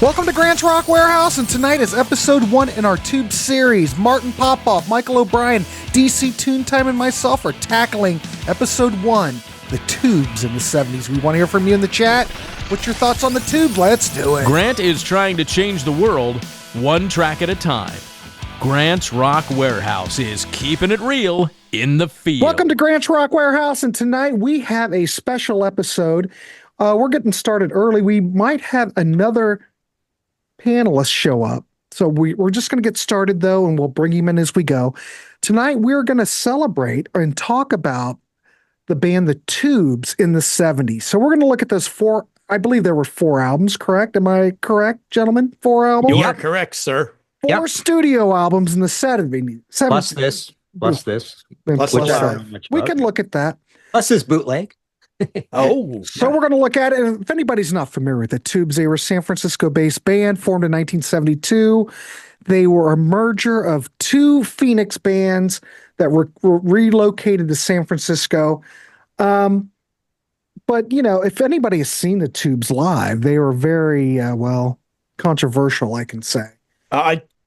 Welcome to Grant's Rock Warehouse, and tonight is episode 1 in our Tube series. Martin Popoff, Michael O'Brien, DC Toontime, and myself are tackling episode 1, the Tubes in the 70s. We want to hear from you in the chat. What's your thoughts on the Tubes? Let's do it. Grant is trying to change the world one track at a time. Grant's Rock Warehouse is keeping it real in the field. Welcome to Grant's Rock Warehouse, and tonight we have a special episode. We're getting started early. We might have another panelists show up. So we're just going to get started, though, and we'll bring him in as we go. Tonight, we're going to celebrate and talk about the band The Tubes in the 70s. So we're going to look at those four, I believe there were 4 albums, correct? Am I correct, gentlemen? 4 albums? You are correct, sir. 4 studio albums in the 70s. Plus this. We can look at that. Plus this bootleg. So we're going to look at it. And if anybody's not familiar with the Tubes, they were a San Francisco-based band formed in 1972. They were a merger of 2 Phoenix bands that were relocated to San Francisco. But, you know, if anybody has seen the Tubes live, they were very, controversial, I can say.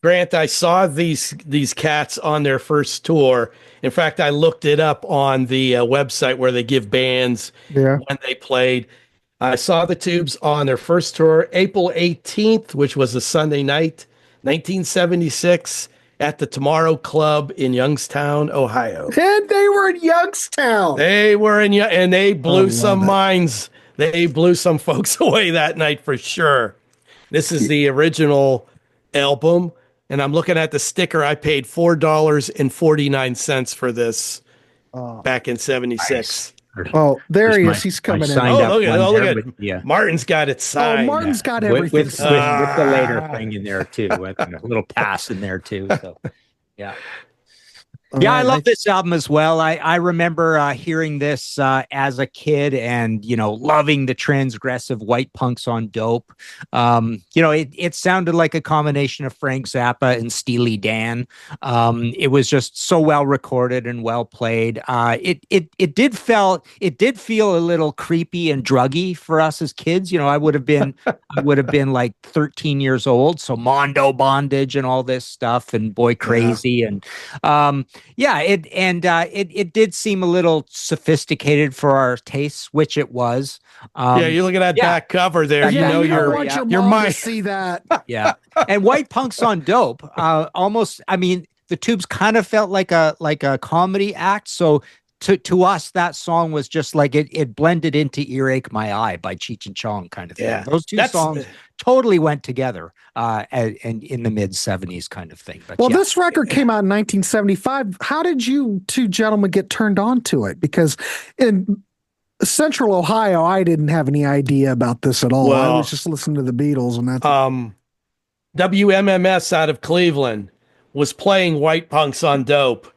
Grant, I saw these cats on their first tour. In fact, I looked it up on the website where they give bands when they played. I saw the Tubes on their first tour, April 18th, which was a Sunday night, 1976, at the Tomorrow Club in Youngstown, Ohio. And they were in Youngstown. And they blew some minds. They blew some folks away that night for sure. This is the original album. And I'm looking at the sticker. I paid $4.49 for this back in 76. Nice. Oh, there he is. He's coming in. Look at it. Martin's got it signed. Oh, Martin's got everything. With the later thing in there, too. With a little pass in there, too. So, yeah. I love this album as well. I remember hearing this as a kid and, loving the transgressive White Punks on Dope. It sounded like a combination of Frank Zappa and Steely Dan. It was just so well recorded and well played. It did feel a little creepy and druggy for us as kids. I would have been like 13 years old. So Mondo Bondage and all this stuff and Boy Crazy and it did seem a little sophisticated for our tastes, which it was. You look at that back cover there. Your mind to see that. Yeah, and White Punks on Dope. The Tubes kind of felt like a comedy act. So to us, that song was just like it blended into "Earache My Eye" by Cheech and Chong kind of thing. Yeah, those two songs totally went together and in the mid 70s kind of thing. But this record came out in 1975. How did you 2 gentlemen get turned on to it? Because in Central Ohio, I didn't have any idea about this at all. I was just listening to the Beatles and that's WMMS out of Cleveland was playing White Punks on Dope.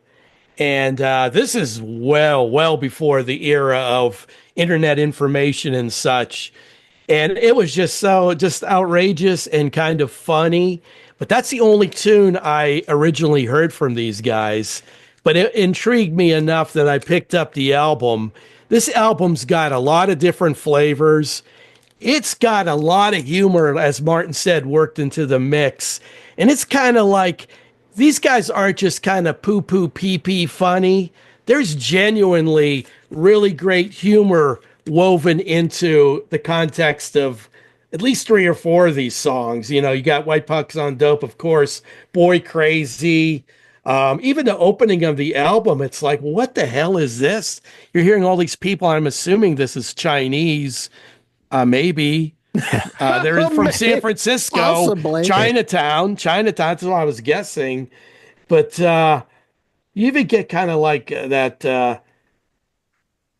And this is well before the era of internet information and such. And it was just outrageous and kind of funny. But that's the only tune I originally heard from these guys. But it intrigued me enough that I picked up the album. This album's got a lot of different flavors. It's got a lot of humor, as Martin said, worked into the mix. And it's kind of like, these guys aren't just kind of poo-poo pee-pee funny. There's genuinely really great humor woven into the context of at least 3 or 4 of these songs. You got White Punks on Dope, of course, Boy Crazy. Even the opening of the album, it's like, what the hell is this? You're hearing all these people. I'm assuming this is Chinese, maybe. They're from San Francisco, possibly. Chinatown. That's what I was guessing. But you even get kind of like that.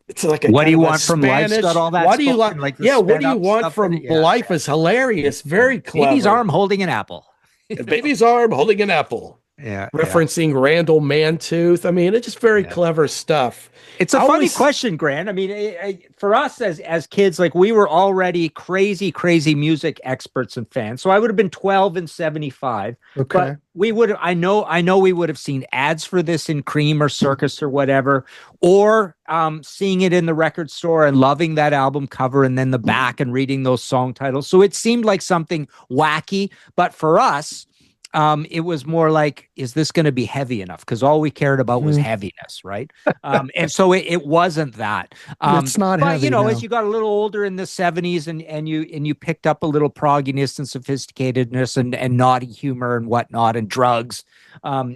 It's like what do you want from life? Got all that. What do you like? What do you want from life? Is hilarious. Very clever. Baby's arm holding an apple. Baby's arm holding an apple. referencing Randall Mantooth. I mean, it's just very clever stuff. It's a funny question, Grant. I mean, for us as kids, like we were already crazy music experts and fans. So I would have been 12 in 75. Okay. But we would have, I know we would have seen ads for this in Cream or Circus or whatever, or seeing it in the record store and loving that album cover and then the back and reading those song titles. So it seemed like something wacky, but for us, it was more like, is this going to be heavy enough? Because all we cared about was heaviness, right? And so it wasn't that. It's not but heavy, you know, no. as you got a little older in the 70s and you picked up a little progginess and sophisticatedness and naughty humor and whatnot and drugs,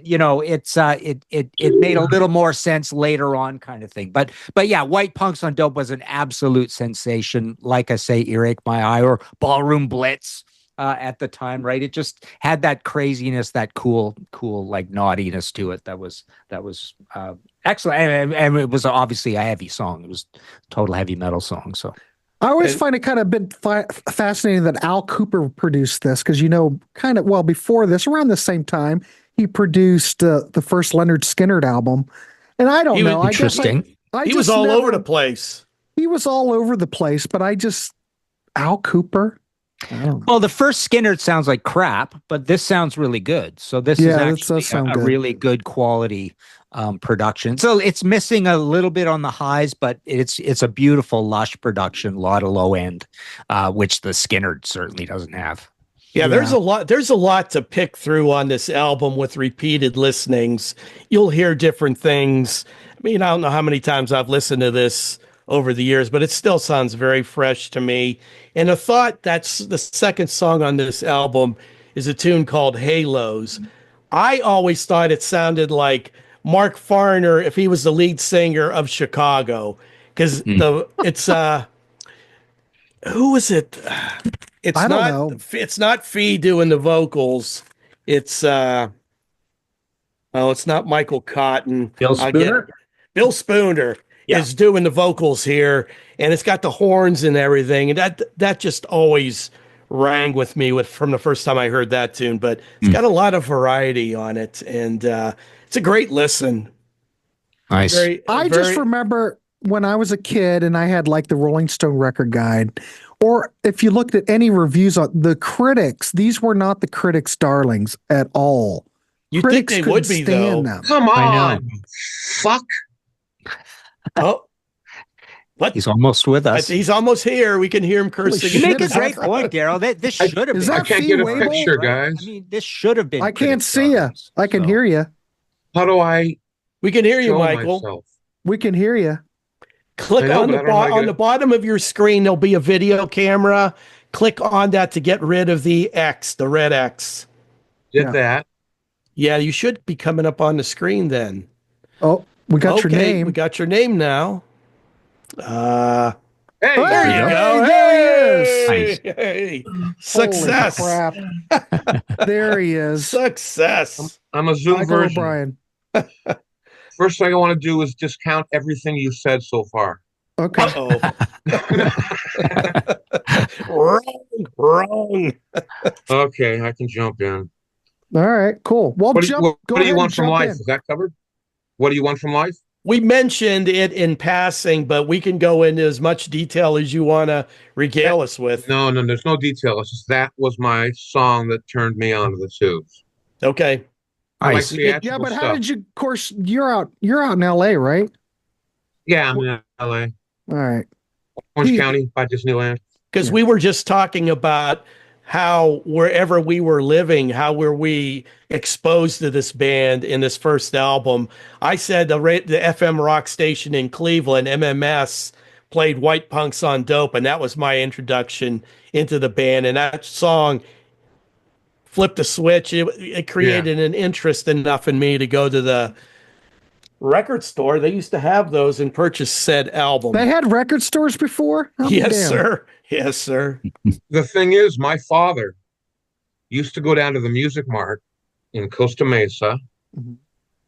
you know, it made a little more sense later on, kind of thing. But yeah, White Punks on Dope was an absolute sensation. Like I say, Earache My Eye or Ballroom Blitz. At the time, right? It just had that craziness, that cool like naughtiness to it. That was excellent, and it was obviously a heavy song. It was a total heavy metal song. So I always find it kind of been fascinating that Al Cooper produced this because, you know, kind of, well, before this, around the same time, he produced the first Leonard Skinner album, and I don't know. Interesting. I He was all over the place. He was all over the place, but Al Cooper. Well, the first Skinner sounds like crap, but this sounds really good. So this is actually a really good quality production. So it's missing a little bit on the highs, but it's a beautiful, lush production, a lot of low end, which the Skinner certainly doesn't have. Yeah, there's a lot to pick through on this album with repeated listenings. You'll hear different things. I mean, I don't know how many times I've listened to this over the years, but it still sounds very fresh to me. And a thought that's the second song on this album is a tune called Halos. I always thought it sounded like Mark Farner if he was the lead singer of Chicago, because it's who is it? I don't know. It's not Fee doing the vocals. It's it's not Michael Cotton. Bill Spooner? Bill Spooner is doing the vocals here, and it's got the horns and everything, and that just always rang with me from the first time I heard that tune. But it's got a lot of variety on it, and it's a great listen. Nice. Just remember when I was a kid and I had like the Rolling Stone record guide, or if you looked at any reviews on the critics, these were not the critics' darlings at all. You Critics think they would be, though? them. Come on. Fuck. Oh, what? He's almost with us. He's almost here. We can hear him cursing. You make a great point, Daryl. This should have been. Is that I can't Fee get a Waybill? picture, Right? guys. I mean, this should have been. I can't critics' see you. darlings, I can so. hear you. How do I We can hear you, show Michael. myself? We can hear you. Click I know, on but I don't know how to get on the it. bottom of your screen. There'll be a video camera. Click on that to get rid of the X, the red X. Did Yeah. that. Yeah, you should be coming up on the screen then. Oh, we got your Okay, name. we got your name now. Hey, There There you you go. go. There he is. Hey, Holy success. crap. There he is. Success. I'm a Zoom Michael version. O'Brien. First thing I want to do is discount everything you said so far. Okay. Uh-oh. Wrong. Okay, I can jump in. All right, cool. Well, What do you, go what do you ahead want and from jump life? in. Is that covered? What do you want from life? We mentioned it in passing, but we can go into as much detail as you want to regale us with. No, there's no detail. It's just that was my song that turned me on to the tubes. Okay. I like Nice. theatrical Yeah, but how stuff. did you? Of course, you're out in L.A., right? Yeah, I'm in LA. All right. Orange He- County by Disneyland. Because Yeah. we were just talking about how wherever we were living, how were we exposed to this band in this first album. I said the FM rock station in Cleveland, MMS, played White Punks on Dope, and that was my introduction into the band. And that song flipped the switch. It created an interest enough in me to go to the record store. They used to have those and purchase said album. They had record stores before? Oh, Yes, damn. sir. Yes, sir. The thing is, my father used to go down to the Music Mart in Costa Mesa. Mhm.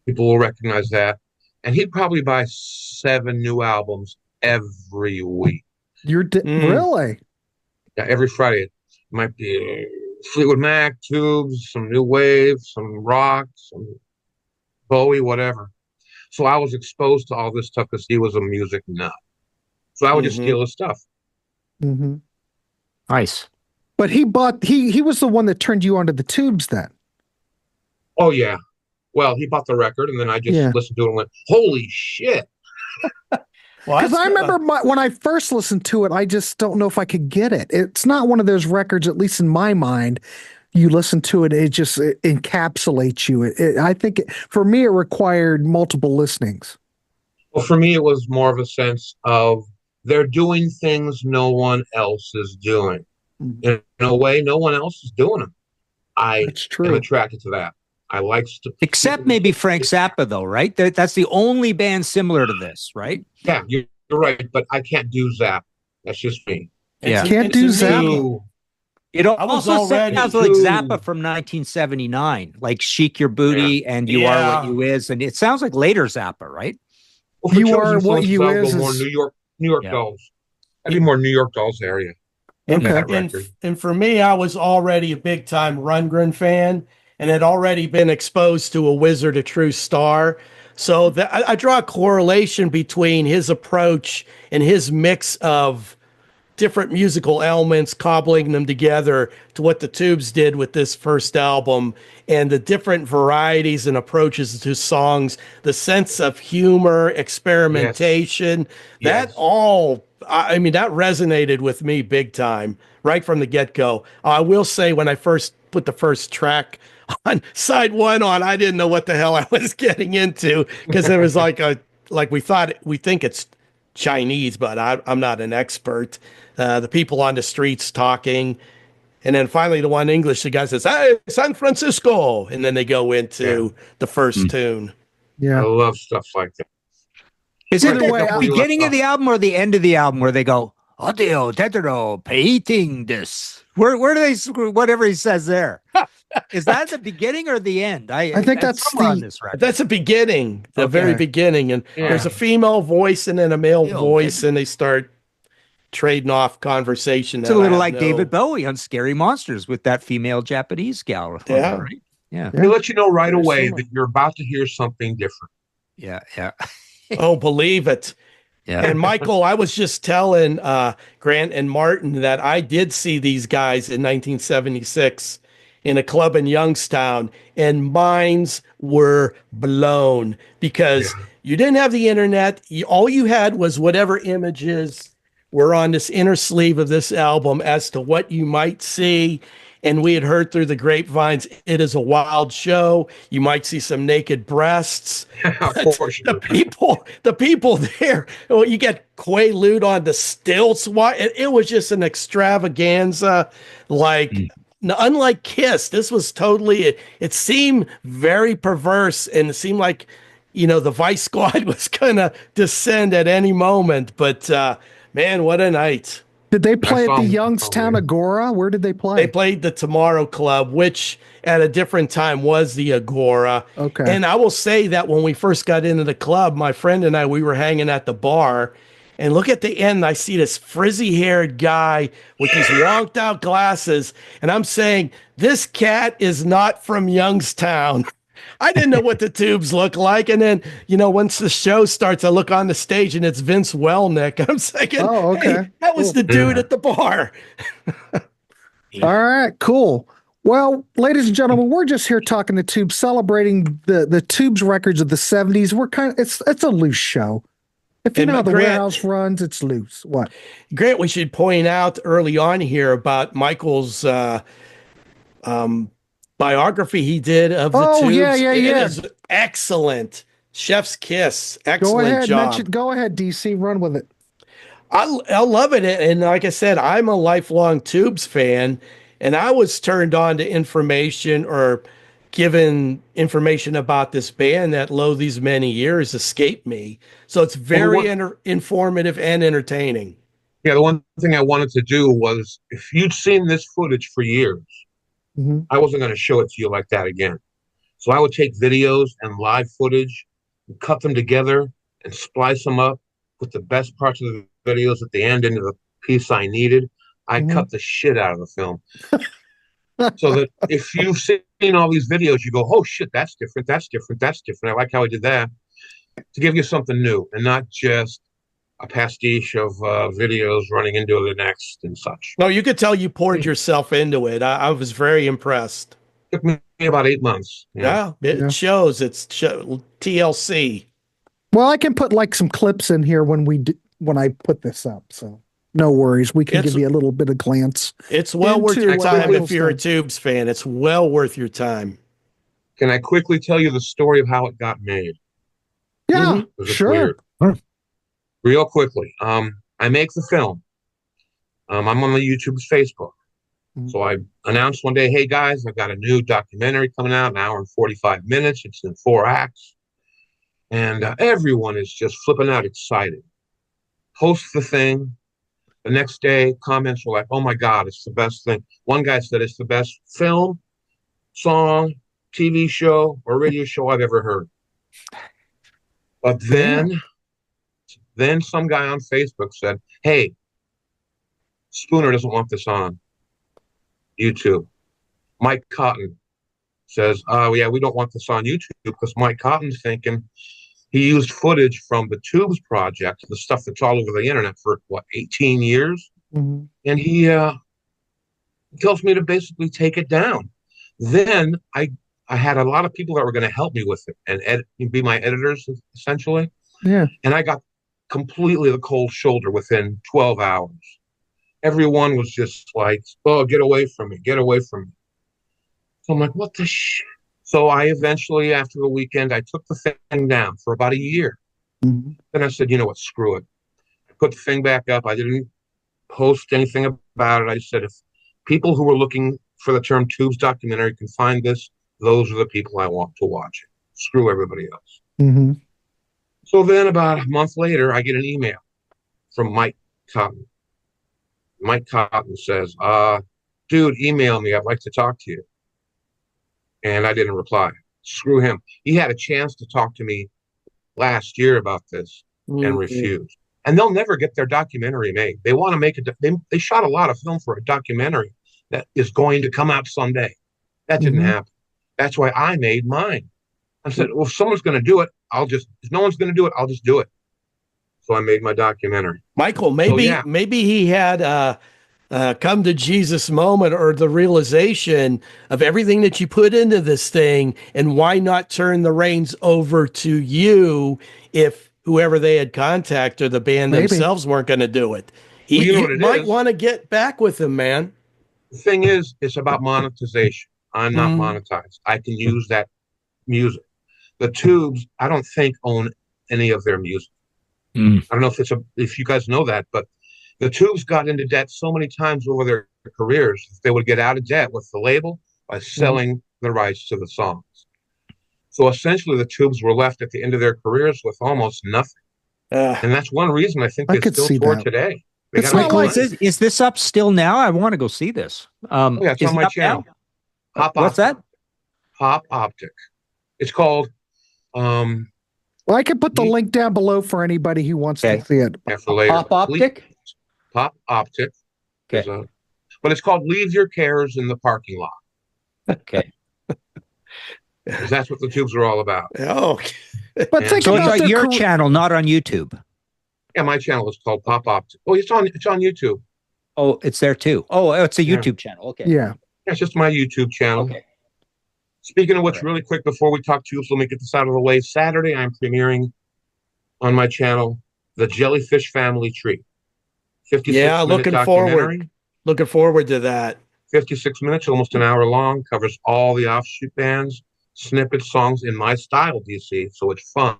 People will recognize that. And he'd probably buy 7 new albums every week. You're Mm. really? Yeah, every Friday. It might be Fleetwood Mac, Tubes, some New Wave, some rock, some Bowie, whatever. So I was exposed to all this stuff because he was a music nut. So I would just steal his stuff. Mm-hmm. Nice. But he was the one that turned you onto the Tubes then. Oh yeah. Well, he bought the record, and then I just listened to it and went, "Holy shit!" Because I remember when I first listened to it, I just don't know if I could get it. It's not one of those records, at least in my mind. You listen to it, it just encapsulates you. I think for me, it required multiple listenings. Well, for me, it was more of a sense of they're doing things no one else is doing. In a way, no one else is doing them. That's true. am attracted to that. I like except maybe Frank Zappa, though, right? That's the only band similar to this, right? Yeah, you're right, but I can't do Zappa. That's just me. Yeah, can't do Zappa. It also sounds like Zappa from 1979, like "Chic Your Booty" and "You Are What You Is," and it sounds like later Zappa, right? Well, for You Are What You Is more New York Dolls. I'd be more New York Dolls area. And for me, I was already a big time Rundgren fan and had already been exposed to A Wizard, a True Star. So I draw a correlation between his approach and his mix of different musical elements, cobbling them together to what the Tubes did with this first album, and the different varieties and approaches to songs, the sense of humor, experimentation, that all, I mean, that resonated with me big time right from the get-go. I will say when I first put the first track on side one on, I didn't know what the hell I was getting into, because it was like we think it's Chinese, but I'm not an expert. The people on the streets talking. And then finally the one English, the guy says, "Hey, San Francisco." And then they go into the first tune. Yeah. I love stuff like that. Is it the beginning of the album or the end of the album where they go, "Audio, tetero, painting this"? Where do they, whatever he says there? Is that the beginning or the end? I think that's on this record. That's the beginning, the very beginning. And there's a female voice and then a male voice, and they start trading off conversation. It's a little like David Bowie on Scary Monsters with that female Japanese gal. Yeah. Right? Yeah. They let you know right away that you're about to hear something different. Yeah. Yeah. Oh, believe it. Yeah. And Michael, I was just telling Grant and Martin that I did see these guys in 1976 in a club in Youngstown, and minds were blown because you didn't have the internet. All you had was whatever images were on this inner sleeve of this album as to what you might see. And we had heard through the grapevines, it is a wild show. You might see some naked breasts. The people there, well, you get Quaalude on the stilts. It was just an extravaganza. Unlike Kiss, this was totally, it seemed very perverse, and it seemed like, the Vice Squad was going to descend at any moment. But man, what a night. Did they play at the Youngstown Agora? Where did they play? They played the Tomorrow Club, which at a different time was the Agora. Okay. And I will say that when we first got into the club, my friend and I, we were hanging at the bar, and look at the end, I see this frizzy-haired guy with these wonked-out glasses, and I'm saying, this cat is not from Youngstown. I didn't know what the Tubes look like. And then, once the show starts, I look on the stage and it's Vince Welnick. I'm thinking, hey, that was the dude at the bar. All right, cool. Well, ladies and gentlemen, we're just here talking the Tubes, celebrating the Tubes records of the 70s. We're it's a loose show. If you know how the Warehouse runs, it's loose. What? Grant, we should point out early on here about Michael's biography he did of the Tubes. Yeah. It is excellent. Chef's kiss. Excellent job. Go ahead, DC. Run with it. I love it. And like I said, I'm a lifelong Tubes fan, and I was turned on to information or given information about this band that, lo, these many years escaped me. So it's very informative and entertaining. Yeah, the one thing I wanted to do was, if you'd seen this footage for years, I wasn't going to show it to you like that again. So I would take videos and live footage and cut them together and splice them up, put the best parts of the videos at the end into the piece I needed. I cut the shit out of the film. So that if you've seen all these videos, you go, oh shit, that's different, that's different, that's different. I like how he did that, to give you something new and not just a pastiche of videos running into the next and such. No, you could tell you poured yourself into it. I was very impressed. It took me about 8 months. Yeah, it shows. It's TLC. Well, I can put like some clips in here when I put this up, so no worries. We can give you a little bit of glance. It's well worth your time if you're a stuff. Tubes fan. It's well worth your time. Can I quickly tell you the story of how it got made? Yeah, 'Cause it's sure. weird. Real quickly. I make the film. I'm on the YouTube's Facebook. So I announced one day, hey guys, I've got a new documentary coming out, an hour and 45 minutes. It's in 4 acts. And everyone is just flipping out excited. Post the thing. The next day, comments were like, oh my God, it's the best thing. One guy said it's the best film, song, TV show, or radio show I've ever heard. But then some guy on Facebook said, hey, Spooner doesn't want this on YouTube. Mike Cotton says, oh yeah, we don't want this on YouTube because Mike Cotton's thinking he used footage from the Tubes project, the stuff that's all over the internet for 18 years. And he tells me to basically take it down. Then I had a lot of people that were going to help me with it and be my editors essentially. Yeah. And I got completely the cold shoulder within 12 hours. Everyone was just like, oh, get away from me, get away from me. So I'm like, what the shit? So I eventually, after the weekend, I took the thing down for about a year. Then I said, you know what, screw it. I put the thing back up. I didn't post anything about it. I said, if people who were looking for the term Tubes documentary can find this, those are the people I want to watch it. Screw everybody else. So then about a month later, I get an email from Mike Cotton. Mike Cotton says, dude, email me. I'd like to talk to you. And I didn't reply. Screw him. He had a chance to talk to me last year about this and refused. And they'll never get their documentary made. They want to make it. They shot a lot of film for a documentary that is going to come out someday. That didn't happen. That's why I made mine. I said, well, if someone's going to do it, if no one's going to do it, I'll just do it. So I made my documentary. Michael, maybe he had come to Jesus moment or the realization of everything that you put into this thing, and why not turn the reins over to you if whoever they had contacted or the band themselves weren't going to do it. He might want to get back with him, man. The thing is, it's about monetization. I'm not monetized. I can use that music. The Tubes, I don't think own any of their music. I don't know if you guys know that, but the Tubes got into debt so many times over their careers, they would get out of debt with the label by selling the rights to the songs. So essentially, the Tubes were left at the end of their careers with almost nothing. And that's one reason I think they still tour today. Is this up still now? I want to go see this. Yeah, it's on my channel. What's that? Pop Optic. It's called. Well, I can put the link down below for anybody who wants to see it. Yeah, for later. Pop Optic? Pop Optic. Okay. But it's called Leave Your Cares in the Parking Lot. Okay. Because that's what the Tubes are all about. Oh. But think so about it's on your channel, not on YouTube. Yeah, my channel is called Pop Optic. Oh, it's on YouTube. Oh, it's there too. Oh, it's a YouTube channel. Okay. Yeah. It's just my YouTube channel. Okay. Speaking of which, really quick before we talk Tubes, let me get this out of the way. Saturday, I'm premiering on my channel The Jellyfish Family Tree. 56-minute looking documentary. Looking forward to that. 56 minutes, almost an hour long, covers all the offshoot bands, snippets, songs in my style, DC, so it's fun.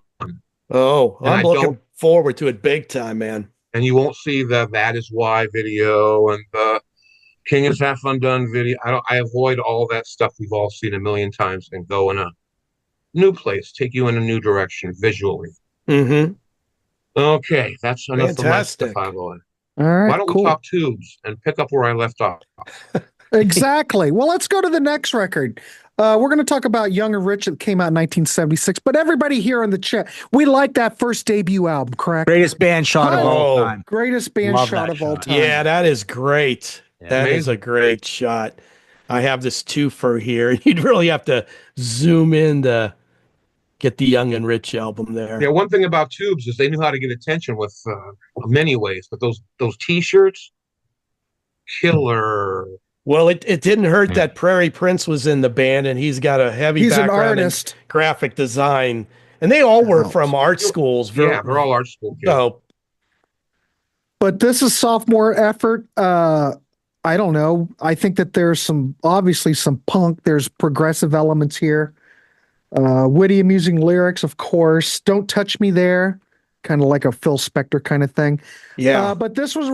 Oh, I'm looking forward to it big time, man. And you won't see the That Is Why video and the King is Half Undone video. I avoid all that stuff we've all seen a million times and go in a new place, take you in a new direction visually. Okay, that's enough of my stuff, by the way. All right, why don't we talk Tubes and pick up where I left off? Exactly. Well, let's go to the next record. We're going to talk about Young and Rich that came out in 1976. But everybody here in the chat, we like that first debut album, correct? Greatest band shot of all time. Greatest band shot of all time. Yeah, that is great. Yeah, that is a great shot. I have this twofer here. You'd really have to zoom in to get the Young and Rich album there. Yeah, one thing about Tubes is they knew how to get attention with many ways, but those T-shirts, killer. Well, it didn't hurt that Prairie Prince was in the band, and he's got a heavy He's an background in artist. graphic design, and they all were from art schools. Yeah, they're all art school kids. So But this is sophomore effort. I don't know. I think that there's obviously some punk. There's progressive elements here. Witty, amusing lyrics, of course. Don't Touch Me There, kind of like a Phil Spector kind of thing. yeah, But this was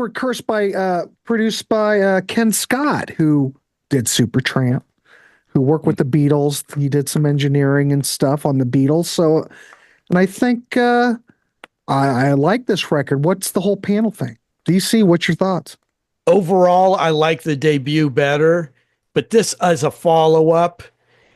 produced by Ken Scott, who did Supertramp, who worked with the Beatles. He did some engineering and stuff on the Beatles. So, and I think I like this record. What's the whole panel thing? DC, what's your thoughts? overall, I like the debut better, but this as a follow-up,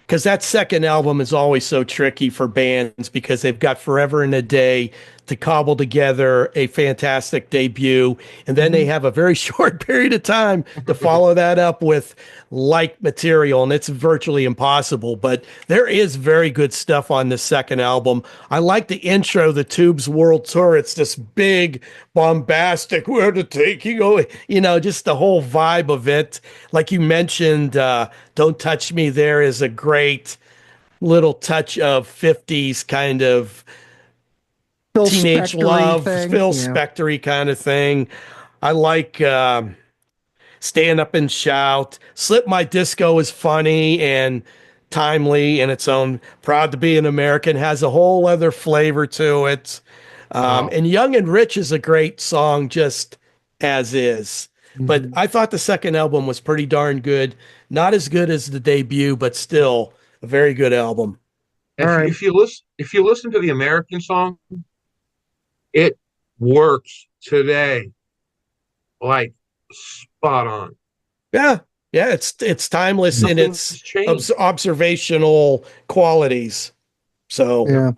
because that second album is always so tricky for bands because they've got forever and a day to cobble together a fantastic debut. And then they have a very short period of time to follow that up with like material. And it's virtually impossible, but there is very good stuff on the second album. I like the intro, the Tubes World Tour. It's this big, bombastic, we're the taking away, just the whole vibe of it. Like you mentioned, Don't Touch Me There is a great little touch of 50s kind of Phil teenage Spector-y love, thing. Phil Yeah. Spector-y kind of thing. I like Stand Up and Shout. Slip My Disco is funny and timely in its own. Proud to Be an American has a whole other flavor to it. And Young and Rich is a great song just as is. But I thought the second album was pretty darn good. Not as good as the debut, but still a very good album. If you listen to the American song, it works today, like spot on. Yeah. Yeah, it's timeless in Nothing's its changed. observational qualities. So Yeah.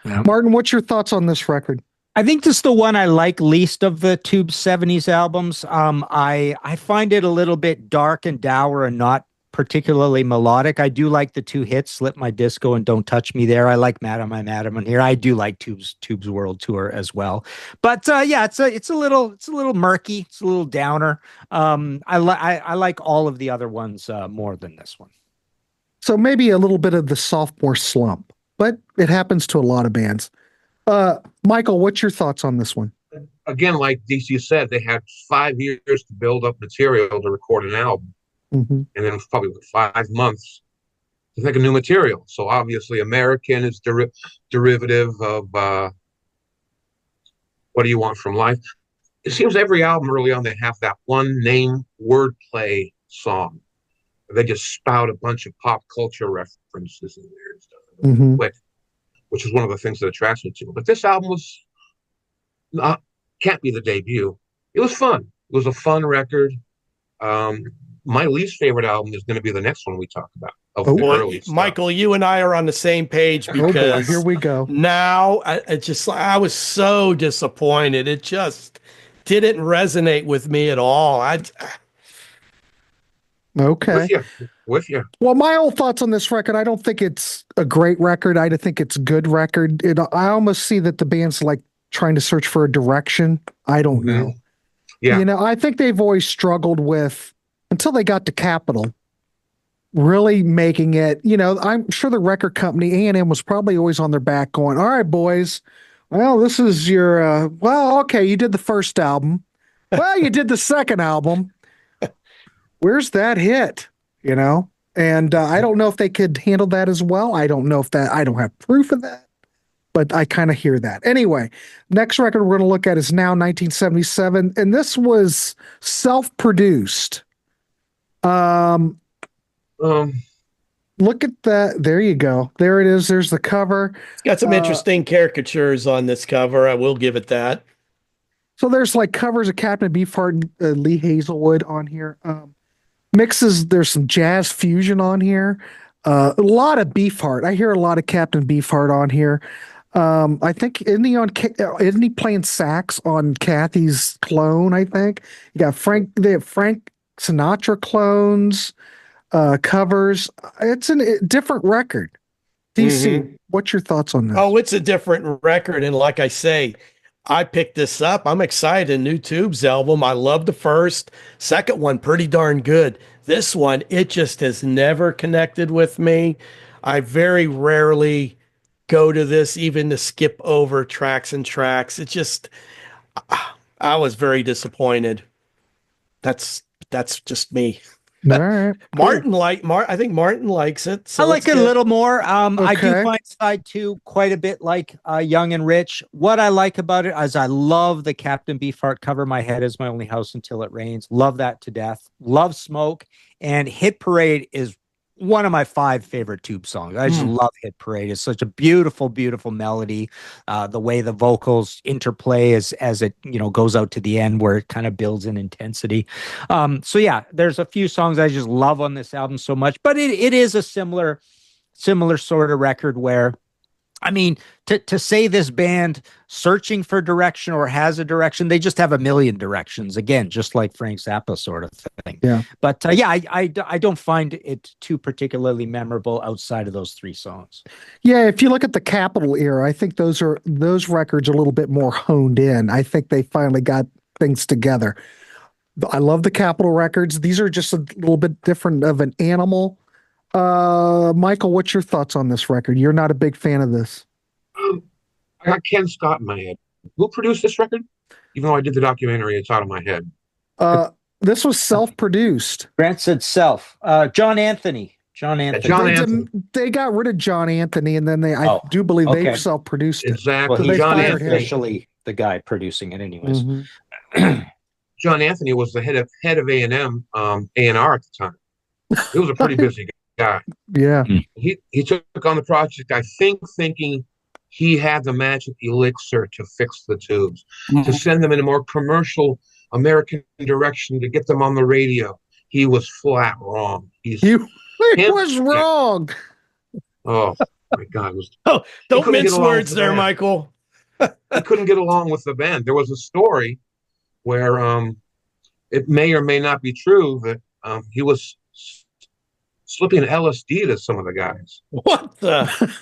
Yeah. Martin, what's your thoughts on this record? I think this is the one I like least of the Tube 70s albums. I find it a little bit dark and dour and not particularly melodic. I do like the two hits, Slip My Disco and Don't Touch Me There. I like Madam, I'm Madam on here. I do like Tube's World Tour as well. But yeah, it's a little murky. It's a little downer. I like all of the other ones more than this one. So maybe a little bit of the sophomore slump, but it happens to a lot of bands. Michael, what's your thoughts on this one? Again, like DC said, they had 5 years to build up material to record an album. Mm-hmm. And then it was probably 5 months to think of new material. So obviously American is derivative of What Do You Want From Life? It seems every album early on they have that one name wordplay song. They just spout a bunch of pop culture references in there and stuff. Mm-hmm. Which is one of the things that attracts me to it. But this album was can't be the debut. It was fun. It was a fun record. My least favorite album is going to be the next one we talk about. Michael, you and I are on the same page because boy, here we go. Now I was so disappointed. It just didn't resonate with me at all. Okay. With you. Well, my own thoughts on this record, I don't think it's a great record. I think it's a good record. I almost see that the band's like trying to search for a direction. I don't know. Yeah. I think they've always struggled with, until they got to Capitol, really making it, I'm sure the record company, A&M, was probably always on their back going, all right, boys, well, this is your, okay, you did the first album. Well, you did the second album. Where's that hit? And I don't know if they could handle that as well. I don't know I don't have proof of that, but I kind of hear that. Anyway, next record we're going to look at is Now 1977, and this was self-produced. Look at that. There you go. There it is. There's the cover. It's got some interesting caricatures on this cover. I will give it that. So there's like covers of Captain Beefheart and Lee Hazelwood on here. Mixes, there's some jazz fusion on here. A lot of Beefheart. I hear a lot of Captain Beefheart on here. I think isn't he playing sax on Kathy's Clone? I think you got Frank. They have Frank Sinatra clones. covers. It's a different record. DC, what's your thoughts on this? Oh, it's a different record. And like I say, I picked this up. I'm excited. New Tubes album. I love the first. Second one, pretty darn good. This one, it just has never connected with me. I very rarely go to this, even to skip over tracks and tracks. It just, I was very disappointed. That's just me. All right. I think Martin likes it. So I like it a little more. I do Okay. find side two quite a bit like Young and Rich. What I like about it is I love the Captain Beefheart Cover My Head Is My Only House Until It Rains. Love that to death. Love Smoke. And Hit Parade is one of my 5 favorite Tube songs. I just love Hit Parade. It's such a beautiful, beautiful melody. The way the vocals interplay as it goes out to the end where it kind of builds in intensity. So yeah, there's a few songs I just love on this album so much, but it is a similar sort of record where, I mean, to say this band searching for direction or has a direction, they just have a million directions, again, just like Frank Zappa sort of thing. Yeah. But I don't find it too particularly memorable outside of those 3 songs. Yeah, if you look at the Capitol era, I think those records are a little bit more honed in. I think they finally got things together. I love the Capitol records. These are just a little bit different of an animal. Michael, what's your thoughts on this record? You're not a big fan of this. I got Ken Scott in my head. Who produced this record? Even though I did the documentary, it's out of my head. This was self-produced. Grant said self. John Anthony. John Anthony. John Anthony. They got rid of John Anthony, and then I do believe they okay. self-produced it. Exactly. Well, he's John not Anthony. officially the guy producing it anyways. John Anthony was the head of A&M, A&R at the time. He was a pretty busy guy. Yeah. He took on the project, I think, thinking he had the magic elixir to fix the tubes, to send them in a more commercial American direction, to get them on the radio. He was flat wrong. He was wrong. Oh my God! Don't mince words there, Michael. He couldn't get along with the band. There was a story where it may or may not be true that he was slipping LSD to some of the guys. What the?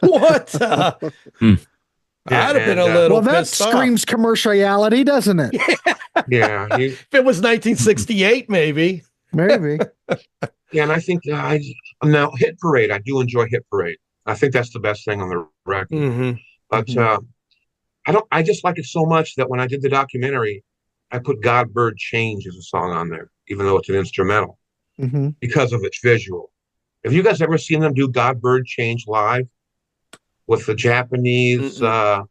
What? I'd have been a little. Well, that pissed off. screams commerciality, doesn't it? Yeah. If it was 1968, maybe. Maybe. Yeah, and I think now Hit Parade. I do enjoy Hit Parade. I think that's the best thing on the record. But I just like it so much that when I did the documentary, I put God Bird Change as a song on there, even though it's an instrumental, because of its visual. Have you guys ever seen them do God Bird Change live with the Japanese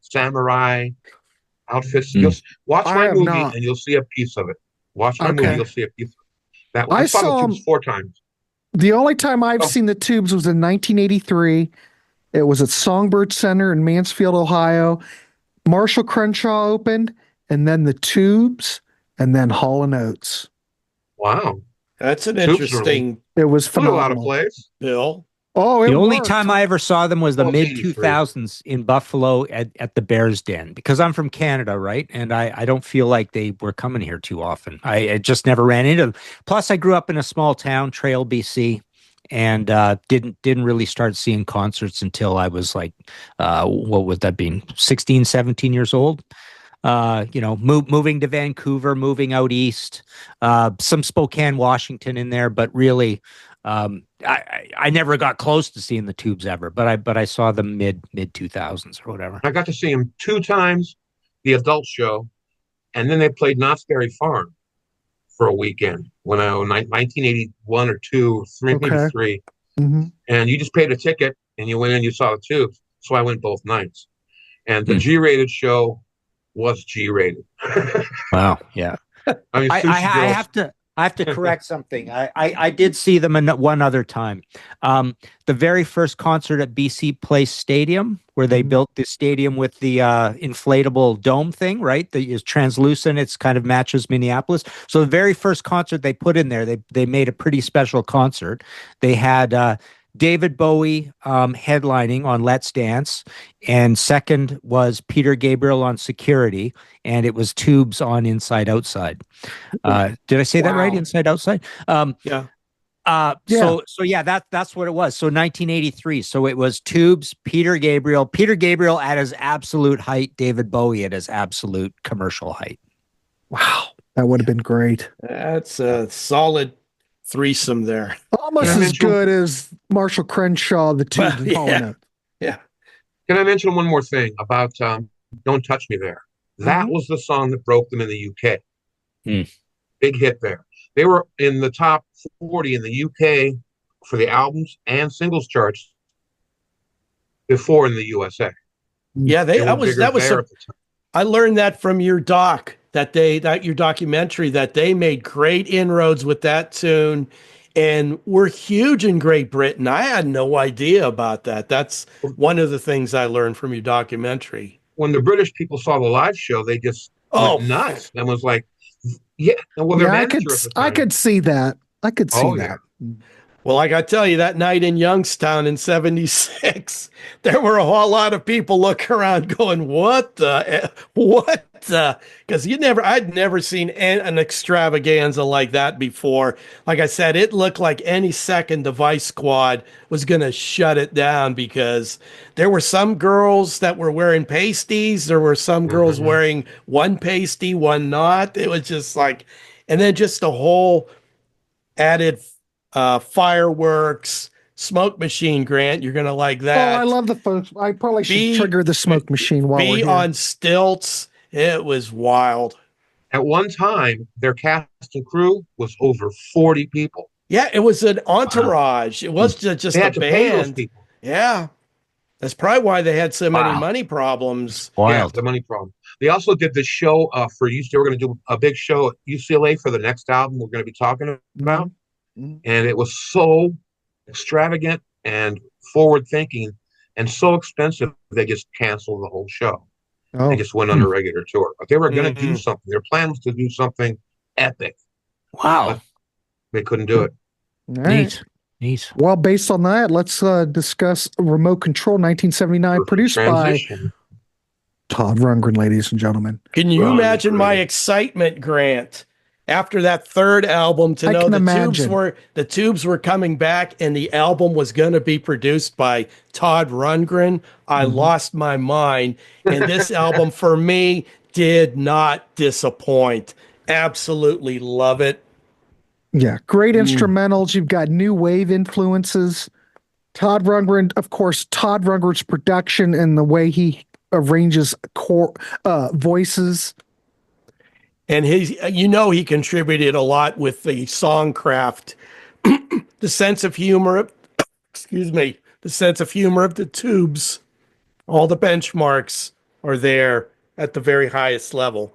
samurai outfits? Watch my movie and you'll see a piece of it. Watch my movie, you'll see a piece of it. I saw the Tubes 4 times. The only time I've seen the Tubes was in 1983. It was at Songbird Center in Mansfield, Ohio. Marshall Crenshaw opened, and then the Tubes, and then Hall & Oates. Wow. That's an interesting. It was Put a phenomenal. lot of place. Bill. Oh, the only time I ever saw them was the mid 2000s in Buffalo at the Bears Den, because I'm from Canada, right? And I don't feel like they were coming here too often. I just never ran into them. Plus, I grew up in a small town, Trail, BC, and didn't really start seeing concerts until I was like, what would that be, 16, 17 years old? Moving to Vancouver, moving out east, some Spokane, Washington in there, but really, I never got close to seeing the Tubes ever, but I saw them mid 2000s or whatever. I got to see them 2 times, the adult show, and then they played Knott's Berry Farm for a weekend when I was 1981 or 2 or 3, maybe 3. And you just paid a ticket and you went in and you saw the Tubes. So I went both nights. And the G-rated show was G-rated. Wow. Yeah. I mean, I have to correct something. I did see them one other time. The very first concert at BC Place Stadium, where they built the stadium with the inflatable dome thing, right? That is translucent. It's kind of matches Minneapolis. So the very first concert they put in there, they made a pretty special concert. They had David Bowie headlining on Let's Dance, and second was Peter Gabriel on Security, and it was Tubes on Inside Outside. Did I say that right? Inside Outside? Yeah. Yeah. So yeah, that's what it was. So 1983. So it was Tubes, Peter Gabriel at his absolute height, David Bowie at his absolute commercial height. Wow, that would have been great. That's a solid threesome there. Almost Can I as mention- good as Marshall Crenshaw, the Tubes, and Hall and Oates. Yeah. Can I mention one more thing about Don't Touch Me There? That was the song that broke them in the UK. Big hit there. They were in the top 40 in the UK for the albums and singles charts before in the USA. Yeah, They were that was bigger there some, at the time. I learned that from your your documentary, that they made great inroads with that tune and were huge in Great Britain. I had no idea about that. That's one of the things I learned from your documentary. When the British people saw the live show, they just went nuts and was like, yeah. Well, their Yeah, manager at the time, I could see that. I could see Oh, that. Well, like I tell you, that night in Youngstown in '76, there were a whole lot of people looking around going, what the? Because I'd never seen an extravaganza like that before. Like I said, it looked like any second the Vice Squad was going to shut it down, because there were some girls that were wearing pasties. There were some girls wearing one pasty, one not. It was just like, and then just a whole added fireworks, smoke machine. Grant, you're gonna like that. Oh, I love the folks. I probably should trigger the smoke machine while we're Be here. on stilts. It was wild. at one time, their cast and crew was over 40 people. Yeah, it was an entourage. It was just They a had to pay those band. people. Yeah, that's probably why they had so many money problems. Yeah, Wild. the money problem. They also did this show for UC. They were going to do a big show at UCLA for the next album we're going to be talking about. And it was so extravagant and forward thinking and so expensive, they just canceled the whole show. Oh, They just went on a regular tour. But they were going to do something. Their plan was to do something epic. Wow. They couldn't do it. all right. Neat. Well, based on that, let's discuss Remote Control 1979, produced Transition. by Todd Rundgren, ladies and gentlemen. Can you Right, imagine my right. excitement, Grant, after that third album, to I know can the imagine. Tubes were coming back and the album was going to be produced by Todd Rundgren? I lost my mind, and this album for me did not disappoint. Absolutely love it. Yeah, great instrumentals. You've got new wave influences. Todd Rundgren, of course, Todd Rundgren's production and the way he arranges voices. And he contributed a lot with the songcraft, the sense of humor of, the sense of humor of the Tubes. All the benchmarks are there at the very highest level.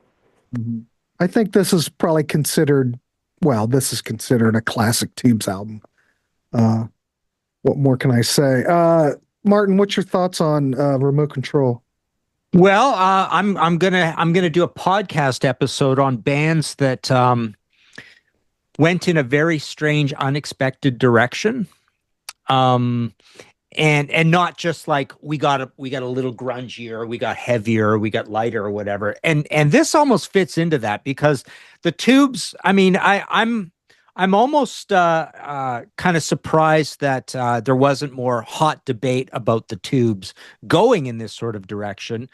I think this is probably considered, this is considered a classic Tubes album. What more can I say? Martin, what's your thoughts on Remote Control? Well, I'm gonna do a podcast episode on bands that went in a very strange, unexpected direction, and not just like we got a little grungier, we got heavier, we got lighter, or whatever. And this almost fits into that, because the Tubes. I mean, I'm almost kind of surprised that there wasn't more hot debate about the Tubes going in this sort of direction,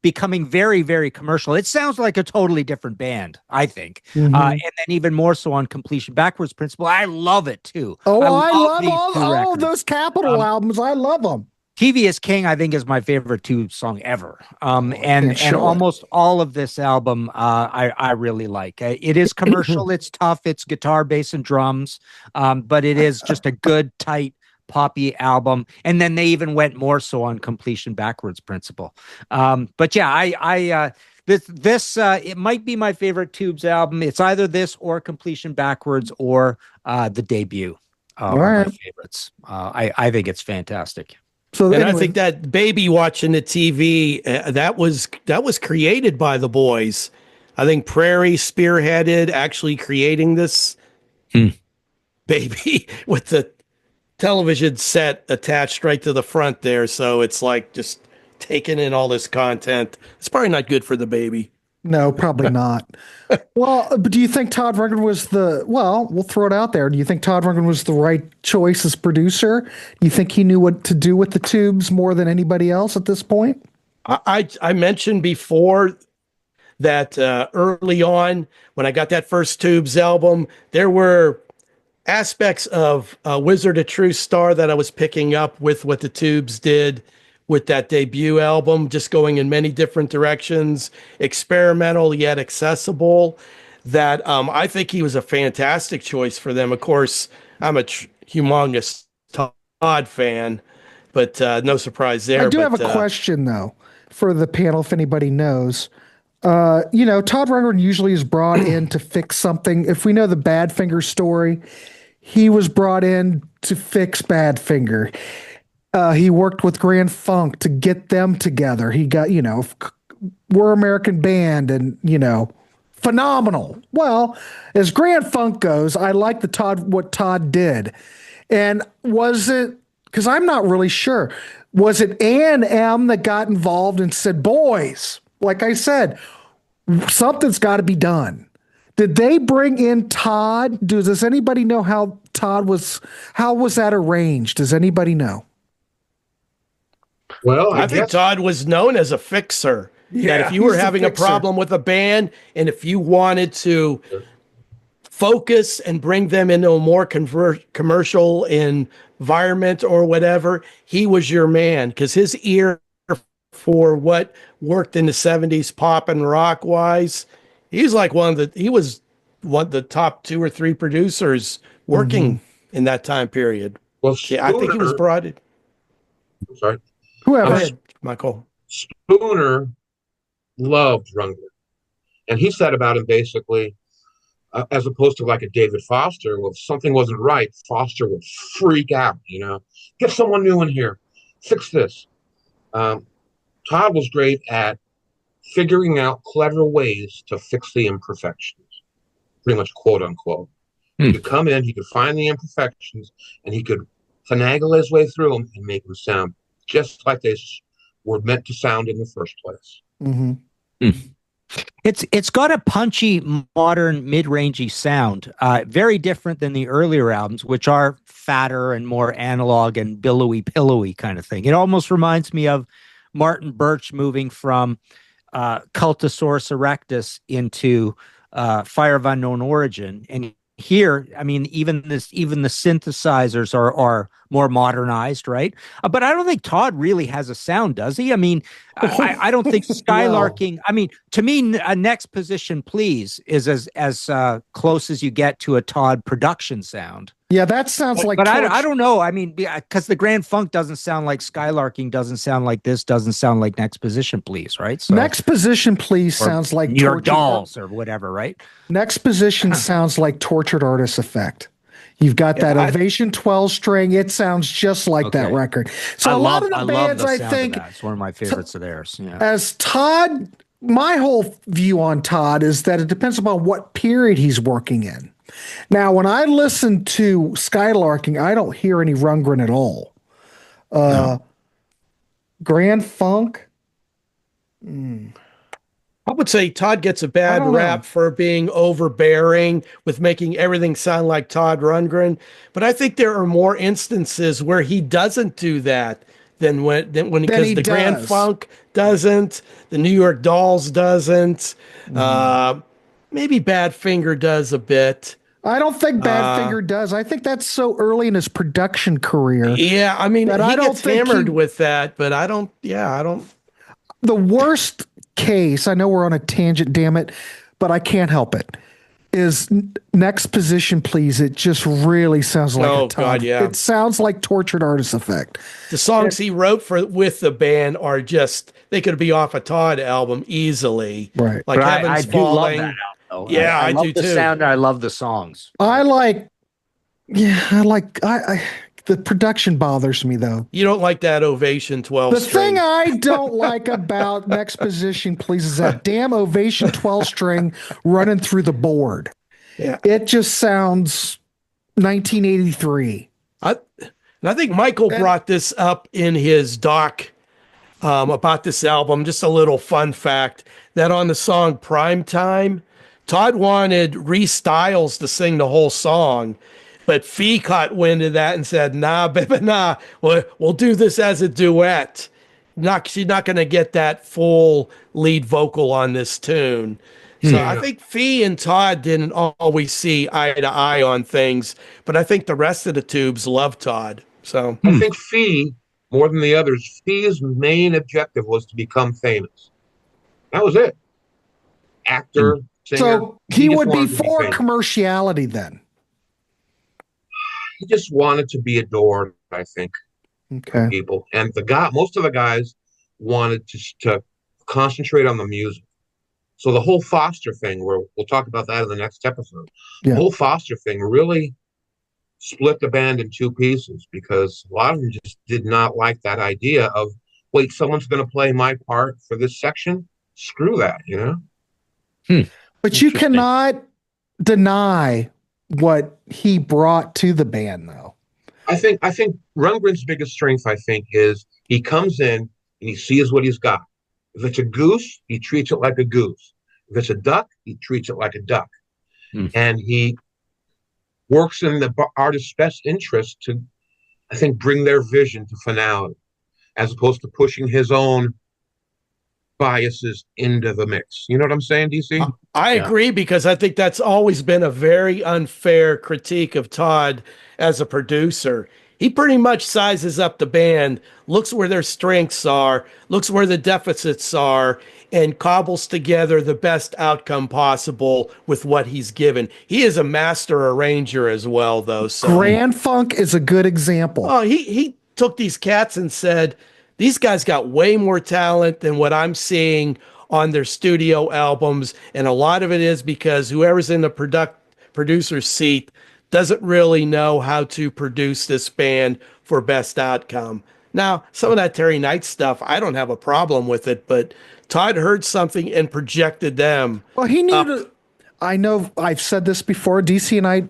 becoming very, very commercial. It sounds like a totally different band, I think. And then even more so on Completion Backwards Principle. I love it too. Oh, I love these all two records. those Capitol albums. I love them. TV is King, I think, is my favorite Tubes song ever. And show it. almost all of this album, I really like. It is commercial. It's tough. It's guitar, bass, and drums. But it is just a good, tight, poppy album. And then they even went more so on Completion Backwards Principle. But yeah, this it might be my favorite Tubes album. It's either this or Completion Backwards or the debut. Are right. my favorites. I think it's fantastic. So And anyway, I think that baby watching the TV, that was created by the boys. I think Prairie spearheaded actually creating this baby with the television set attached right to the front there. So it's like just taking in all this content. It's probably not good for the baby. No, probably not. Well, but do you think Todd Rundgren was we'll throw it out there. Do you think Todd Rundgren was the right choice as producer? Do you think he knew what to do with the tubes more than anybody else at this point? I mentioned before that early on, when I got that first Tubes album, there were aspects of Wizard of True Star that I was picking up with what the Tubes did with that debut album, just going in many different directions, experimental yet accessible. That I think he was a fantastic choice for them. Of course, I'm a humongous Todd fan, but no surprise there. I do have a question though for the panel, if anybody knows. Todd Rundgren usually is brought in to fix something. If we know the Badfinger story, he was brought in to fix Badfinger. He worked with Grand Funk to get them together. He got, We're American Band and, phenomenal. Well, as Grand Funk goes, I like what Todd did. And was it, because I'm not really sure, was it A&M that got involved and said, boys, like I said, something's got to be done? Did they bring in Todd? Does anybody know how was that arranged? Does anybody know? Well, I think Todd was known as a fixer. Yeah, that if you were having a problem with a band and if you wanted to focus and bring them into a more commercial environment or whatever, he was your man, because his ear for what worked in the 70s pop and rock wise, he was one of the top 2 or 3 producers working in that time period. Well, I think he was brought in. I'm sorry. Whoever. Go ahead, Michael. Spooner loved Rundgren. And he said about him basically, as opposed to like a David Foster, well, if something wasn't right, Foster would freak out, Get someone new in here. Fix this. Todd was great at figuring out clever ways to fix the imperfections, pretty much quote unquote. He could come in, he could find the imperfections, and he could finagle his way through them and make them sound just like they were meant to sound in the first place. Mm-hmm. It's got a punchy, modern, mid-rangey sound, very different than the earlier albums, which are fatter and more analog and billowy, pillowy kind of thing. It almost reminds me of Martin Birch moving from Cultosaurus erectus into Fire of Unknown Origin. And here, I mean, even the synthesizers are more modernized, right? But I don't think Todd really has a sound, does he? I mean, I don't think Skylarking. I mean, to me, Next Position Please is as close as you get to a Todd production sound. Yeah, that sounds like. But I don't know. I mean, because the Grand Funk doesn't sound like Skylarking, doesn't sound like this, doesn't sound like Next Position Please, right? So, Next Position Please sounds like New York Dolls or whatever, right? Next Position sounds like Tortured Artist Effect. You've got that Ovation 12 string. It sounds just like that record. So a lot of the bands, I think, it's one of my favorites of theirs. Yeah. As Todd, my whole view on Todd is that it depends upon what period he's working in. Now, when I listen to Skylarking, I don't hear any Rundgren at all. Grand Funk. I would say Todd gets a bad rap for being overbearing with making everything sound like Todd Rundgren, but I think there are more instances where he doesn't do that than when because the Grand Funk doesn't, the New York Dolls doesn't, maybe Badfinger does a bit. I don't think Badfinger does. I think that's so early in his production career. Yeah, I mean, he gets hammered with that, but I don't. The worst case, I know we're on a tangent, damn it, but I can't help it, is Next Position Please. It just really sounds like a Todd. God, yeah. It sounds like Tortured Artist Effect. The songs he wrote with the band are just, they could be off a Todd album easily. Right. Like I Heaven's do Falling. love that album, though. Yeah, I love do the too. sound. I love the songs. I the production bothers me though. You don't like that Ovation 12 The string. thing I don't like about Next Position Please is that damn Ovation 12 string running through the board. Yeah. It just sounds 1983. I think Michael brought this up in his doc about this album. Just a little fun fact that on the song Prime Time, Todd wanted Ree Styles to sing the whole song, but Fee caught wind of that and said, "Nah, baby, nah, we'll do this as a duet. She's not going to get that full lead vocal on this tune." So I think Fee and Todd didn't always see eye to eye on things, but I think the rest of the tubes love Todd. So I think Fee, more than the others, Fee's main objective was to become famous. That was it. Actor, singer. So he just would be wanted to for famous. commerciality then. He just wanted to be adored, I think, Okay. people. And most of the guys wanted to concentrate on the music. So the whole Foster thing, we'll talk about that in the next episode. Yeah. The whole Foster thing really split the band in two pieces because a lot of them just did not like that idea of, wait, someone's going to play my part for this section? Screw that, you know? But you cannot deny what he brought to the band, though. I think Rundgren's biggest strength, I think, is he comes in and he sees what he's got. If it's a goose, he treats it like a goose. If it's a duck, he treats it like a duck. And he works in the artist's best interest to, I think, bring their vision to finality, as opposed to pushing his own biases into the mix. You know what I'm saying, DC? I agree, because I think that's always been a very unfair critique of Todd as a producer. He pretty much sizes up the band, looks where their strengths are, looks where the deficits are, and cobbles together the best outcome possible with what he's given. He is a master arranger as well, though. So Grand Funk is a good example. Oh, he took these cats and said, these guys got way more talent than what I'm seeing on their studio albums. And a lot of it is because whoever's in the producer's seat doesn't really know how to produce this band for best outcome. Now, some of that Terry Knight stuff, I don't have a problem with it, but Todd heard something and projected them. Well, he knew I know I've said this before. DC and I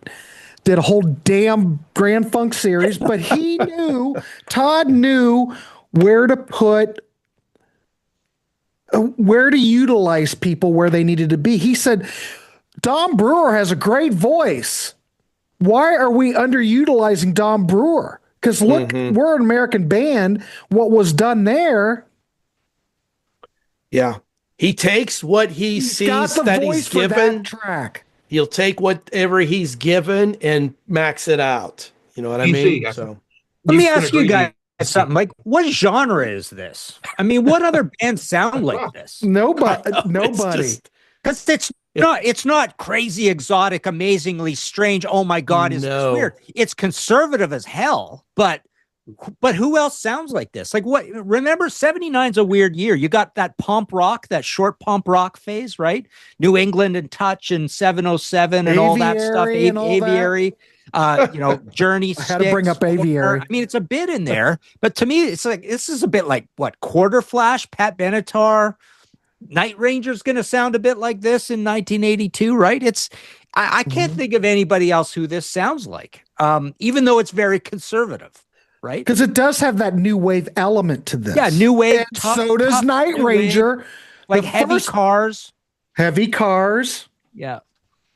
did a whole damn Grand Funk series, but he knew, Todd knew where to utilize people where they needed to be. He said, Don Brewer has a great voice. Why are we underutilizing Don Brewer? Because look, we're an American band. What was done there. Yeah. He takes what he sees that he's given. Track. He'll take whatever he's given and max it out. You know what I mean? So let me ask you guys something. Like, what genre is this? I mean, what other bands sound like this? Nobody. Because it's not crazy, exotic, amazingly strange. Oh my God, is this weird? It's conservative as hell, but who else sounds like this? Like, what? Remember, 79's a weird year. You got that pump rock, that short pump rock phase, right? New England and Touch and 707 and all that stuff. Aviary. Journey. I had to bring up Aviary. I mean, it's a bit in there, but to me, it's like, this is a bit like what? Quarter Flash, Pat Benatar. Night Ranger's going to sound a bit like this in 1982, right? I can't think of anybody else who this sounds like, even though it's very conservative, right? Because it does have that new wave element to this. Yeah, new wave. And so does Night Ranger. Wave, like heavy cars. Heavy cars. Yeah.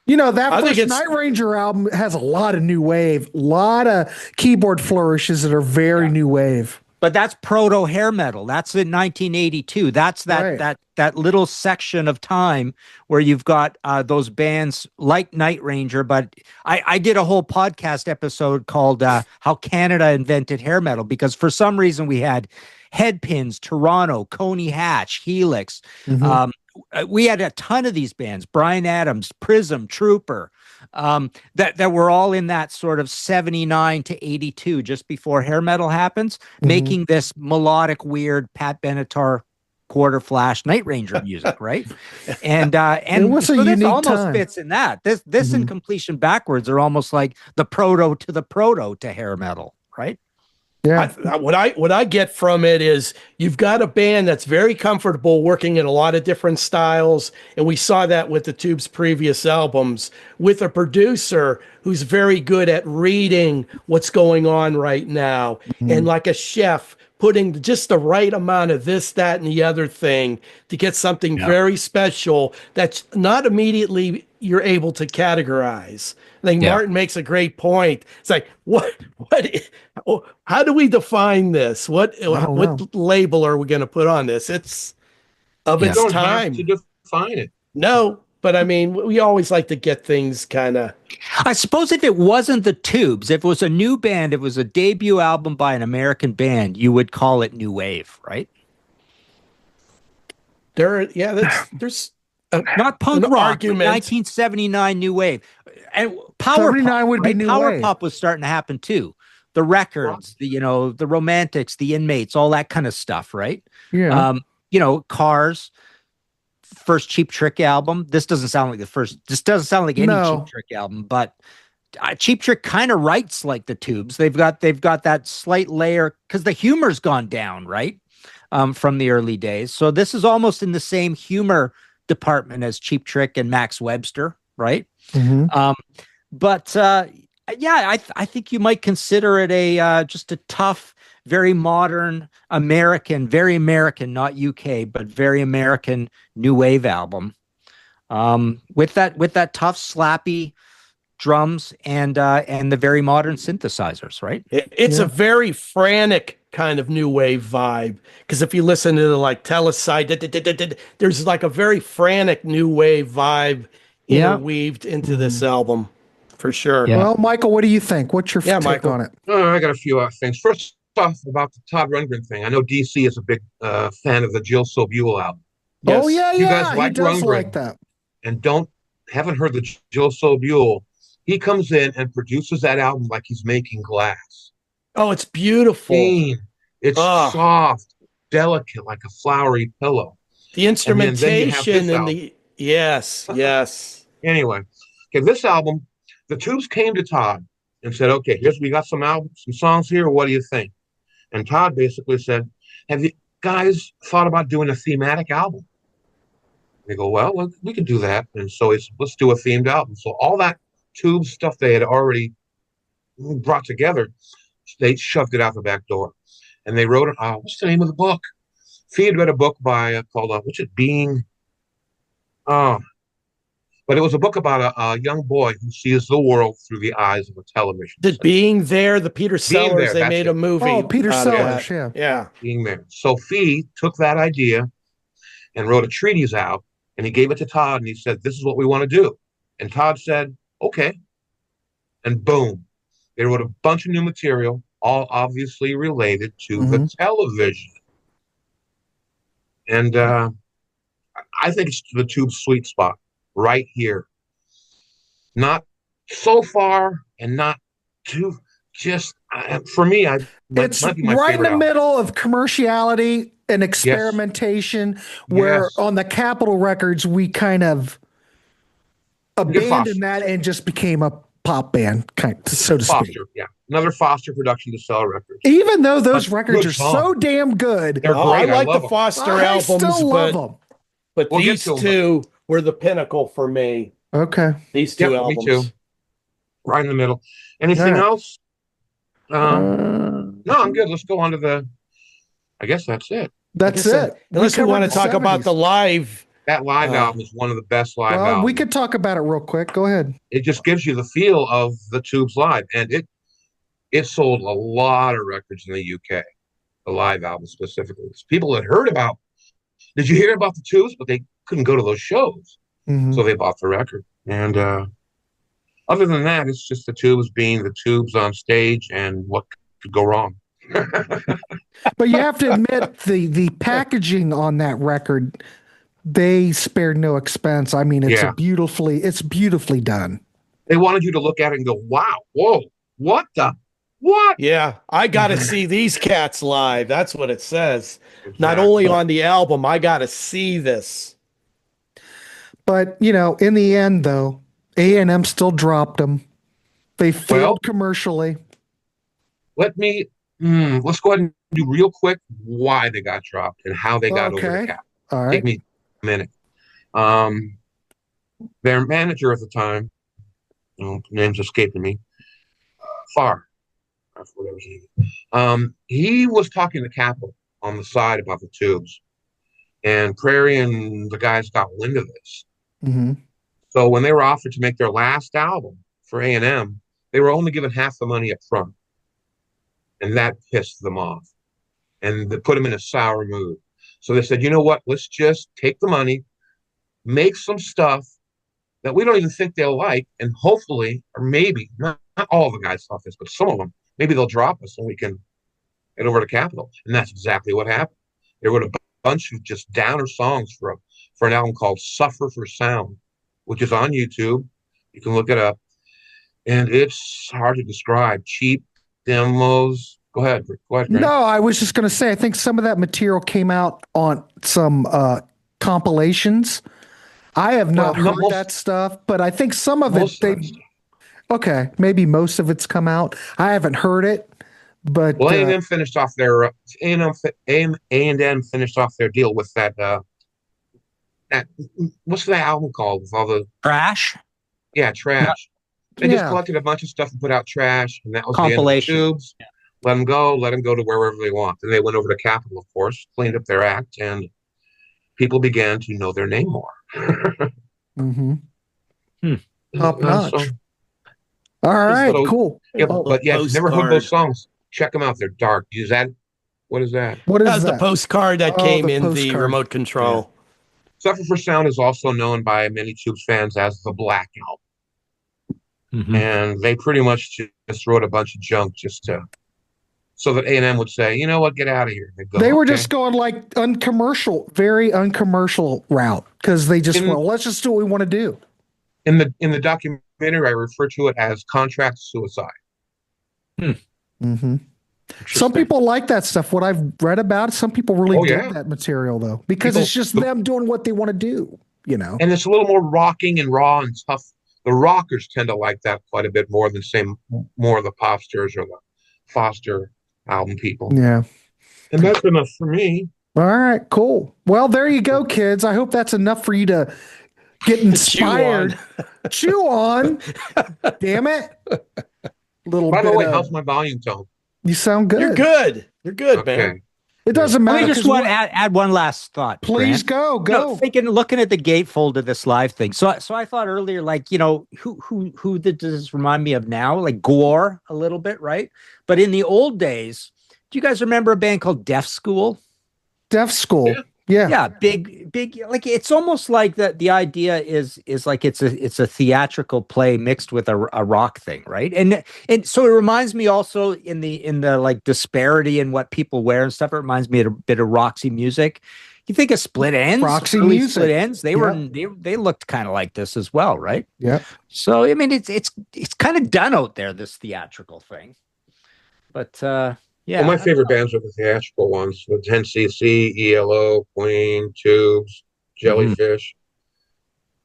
You know, that first Night Ranger album has a lot of new wave, a lot of keyboard flourishes that are very new wave. But that's proto hair metal. That's in 1982. That's that little section of time where you've got those bands like Night Ranger. But I did a whole podcast episode called How Canada Invented Hair Metal, because for some reason we had Headpins, Toronto, Coney Hatch, Helix. We had a ton of these bands, Bryan Adams, Prism, Trooper, that were all in that sort of 79 to 82, just before hair metal happens, making this melodic, weird Pat Benatar, Quarter Flash, Night Ranger music, right? And it was so a this unique almost time. fits in that. This and Completion Backwards are almost like the proto to hair metal, right? Yeah. What I get from it is you've got a band that's very comfortable working in a lot of different styles, and we saw that with the Tube's previous albums, with a producer who's very good at reading what's going on right now, and like a chef putting just the right amount of this, that, and the other thing to get something very special that's not immediately you're able to categorize. I think Martin makes a great point. It's like, how do we define this? What label are we going to put on this? It's of You its don't time. have to define it. No, but I mean, we always like to get things kind of. I suppose if it wasn't the Tubes, if it was a new band, if it was a debut album by an American band, you would call it new wave, right? There's not punk an rock, argument. 1979 new wave, and power 79 pop, would be new power wave. pop was starting to happen too. The records, the Romantics, the Inmates, all that kind of stuff, right? Yeah. Cars. First Cheap Trick album. This doesn't sound like any Cheap Trick album, but Cheap Trick kind of writes like the Tubes. They've got that slight layer because the humor's gone down, right? From the early days. So this is almost in the same humor department as Cheap Trick and Max Webster, right? Mm-hmm. I think you might consider it just a tough, very modern very American, not UK, but very American new wave album. With that tough, slappy drums and the very modern synthesizers, right? It's a very frantic kind of new wave vibe. Because if you listen to the Teleside, there's like a very frantic new wave vibe interweaved into this album, for sure. Yeah. Well, Michael, what do you think? What's your take on it? I got a few things. First off, about the Todd Rundgren thing. I know DC is a big fan of the Jill Sobule album. Yes. Oh yeah, you guys like he does Rundgren like that. And haven't heard the Jill Sobule. He comes in and produces that album like he's making glass. Oh, it's beautiful. It's soft, delicate, like a flowery pillow. The instrumentation and yes. Anyway, this album, the Tubes came to Todd and said, "Okay, we got some songs here. What do you think?" And Todd basically said, "Have you guys thought about doing a thematic album?" They go, "Well, we can do that." And so let's do a themed album. So all that Tubes stuff they had already brought together, they shoved it out the back door. And they wrote it. What's the name of the book? Fee had read a book called Being. But it was a book about a young boy who sees the world through the eyes of a television set. Being There, the Peter Sellers, they made a movie. Oh, Peter Sellers, yeah. Being There. So Fee took that idea and wrote a treatise out, and he gave it to Todd, and he said, "This is what we want to do." And Todd said, "Okay." And boom, they wrote a bunch of new material, all obviously related to the television. And I think it's the Tube's sweet spot. Right here. Not so far and not too for me, it's right in the middle of commerciality and experimentation, where on the Capitol Records we kind of abandoned that and just became a pop band, so to speak. Yeah. Another Foster production to sell records. Even though those records are so damn good. They're great. I like the Foster albums, I still love them. But these two were the pinnacle for me. Okay. These two albums. Me too. Right in the middle. Anything else? No, I'm good. Let's go on to I guess that's it. That's it. Unless we want to talk about the live. That live album is one of the best live albums. We could talk about it real quick. Go ahead. It just gives you the feel of the Tubes live. And it sold a lot of records in the UK. The live album specifically. People had heard about. Did you hear about the Tubes? But they couldn't go to those shows. So they bought the record. And other than that, it's just the Tubes being the Tubes on stage, and what could go wrong. But you have to admit the packaging on that record, they spared no expense. I mean, it's beautifully done. They wanted you to look at it and go, "Wow, whoa, what?" Yeah, I got to see these cats live. That's what it says. Exactly. Not only on the album, I got to see this. But, in the end, though, A&M still dropped them. They failed commercially. Let's go ahead and do real quick why they got dropped and how they got over the cap. All right. Take me a minute. Their manager at the time, name's escaping me, Farr. I forget his name. He was talking to Capitol on the side about the tubes, and Prairie and the guys got wind of this. Mm-hmm. So when they were offered to make their last album for A&M, they were only given half the money up front, and that pissed them off, and they put them in a sour mood. So they said, you know what? Let's just take the money, make some stuff that we don't even think they'll like, and hopefully, or maybe, not all the guys thought this, but some of them, maybe they'll drop us and we can head over to Capitol. And that's exactly what happened. They wrote a bunch of just downer songs for an album called Suffer for Sound, which is on YouTube. You can look it up. And it's hard to describe. Cheap demos. Go ahead. Grant. No, I was just going to say, I think some of that material came out on some compilations. I have not heard that stuff, but I think some of it, okay, maybe most of it's come out. I haven't heard it, but well, A&M finished off their A&M finished off their deal with that what's that album called with all the Trash? Yeah, Trash. They just collected a bunch of stuff and put out Trash, and that was the end of the tubes. Let them go to wherever they want. Then they went over to Capitol, of course, cleaned up their act, and people began to know their name more. Mm-hmm. Top notch. All right, cool. Yeah, but yeah, if you've never heard those songs, check them out. They're dark. Use that. What is that? What is That's that? the postcard that came in the remote control. Yeah. Suffer for Sound is also known by many Tubes fans as the Black Album. Mm-hmm. And they pretty much just wrote a bunch of junk so that A&M would say, you know what, get out of here. They were just going like very uncommercial route because they just went, let's just do what we want to do. In the documentary, I refer to it as contract suicide. Mm-hmm. Some people like that stuff. What I've read about, some people really dig that material though, because it's just them doing what they want to do, you know. And it's a little more rocking and raw and tough. The rockers tend to like that quite a bit more than more of the Popsters or the Foster album people. Yeah. And that's enough for me. All right, cool. Well, there you go, kids. I hope that's enough for you to get inspired. Chew on. Damn it. By the way, how's my volume tone? You sound good. You're good, man. It doesn't matter. I just want to add one last thought. Please Grant. go. Looking at the gatefold of this live thing. So I thought earlier, like, you know, who does this remind me of now? Like Gore a little bit, right? But in the old days, do you guys remember a band called Deaf School? Deaf School. Yeah. Big, like it's almost like the idea is like it's a theatrical play mixed with a rock thing, right? And so it reminds me also in the like disparity in what people wear and stuff. It reminds me a bit of Roxy Music. You think of Split Ends, Roxy Music. Split Ends, they looked kind of like this as well, right? Yeah. So I mean, it's kind of done out there, this theatrical thing, but. Yeah, well, my favorite bands are the theatrical ones: the 10cc, ELO, Queen, Tubes, Jellyfish.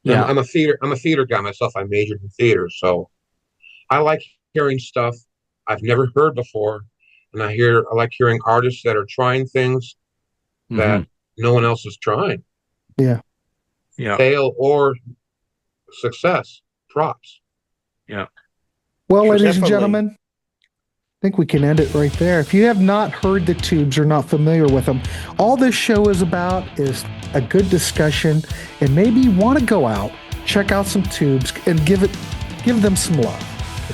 Yeah, I'm a theater guy myself. I majored in theater, so I like hearing stuff I've never heard before, and I like hearing artists that are trying things that no one else is trying. Yeah. Fail or success, props. Yeah. Well, ladies and gentlemen, I think we can end it right there. If you have not heard the Tubes or not familiar with them, all this show is about is a good discussion, and maybe you want to go out, check out some Tubes, and give them some love.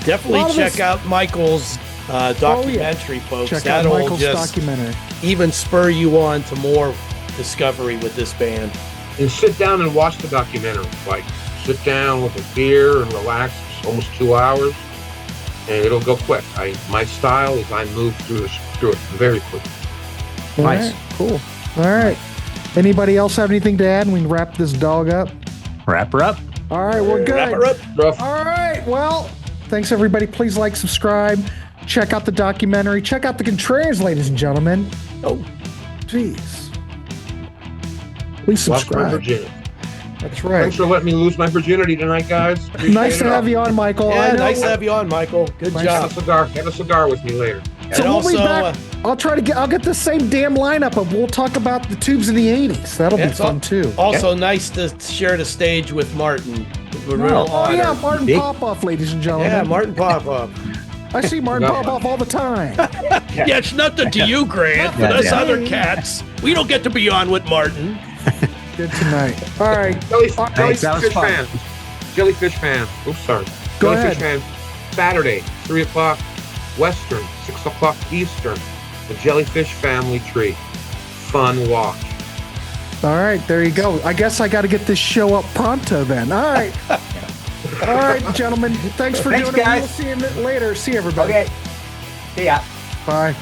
Definitely check out Michael's documentary, folks. Check out Michael's documentary. Even spur you on to more discovery with this band. And sit down and watch the documentary. Like, sit down with a beer and relax. It's almost 2 hours. And it'll go quick. My style is I move through it very quickly. Nice. Right, cool. All right. Anybody else have anything to add? And we can wrap this dog up. Wrap her up. All right, we're good. Wrap her up. All right. Well, thanks everybody. Please like, subscribe, check out the documentary, check out the Contrarians, ladies and gentlemen. Oh, jeez. Please subscribe. That's right. Thanks for letting me lose my virginity tonight, guys. Nice to have you on, Michael. Yeah, nice to have you on, Michael. Good job. Have a cigar with me later. So we'll be back. I'll get the same damn lineup of we'll talk about the Tubes in the 80s. That'll be fun too. Also nice to share the stage with Martin. We're real honored. Yeah, Martin Popoff, ladies and gentlemen. Yeah, Martin Popoff. I see Martin No. Popoff all the time. Yeah, it's nothing to you, Grant. For us other cats, we don't get to be on with Martin. Good tonight. All right. Jellyfish that was fun. fans. Jellyfish fans. Oops, sorry. Go Jellyfish ahead. fans. Saturday, 3 o'clock Western, 6 o'clock Eastern. The Jellyfish Family Tree. Fun walk. All right, there you go. I guess I got to get this show up pronto then. All right. All right, gentlemen. Thanks for Thanks, doing guys. it. We'll see you later. See everybody. Okay. See ya. Bye.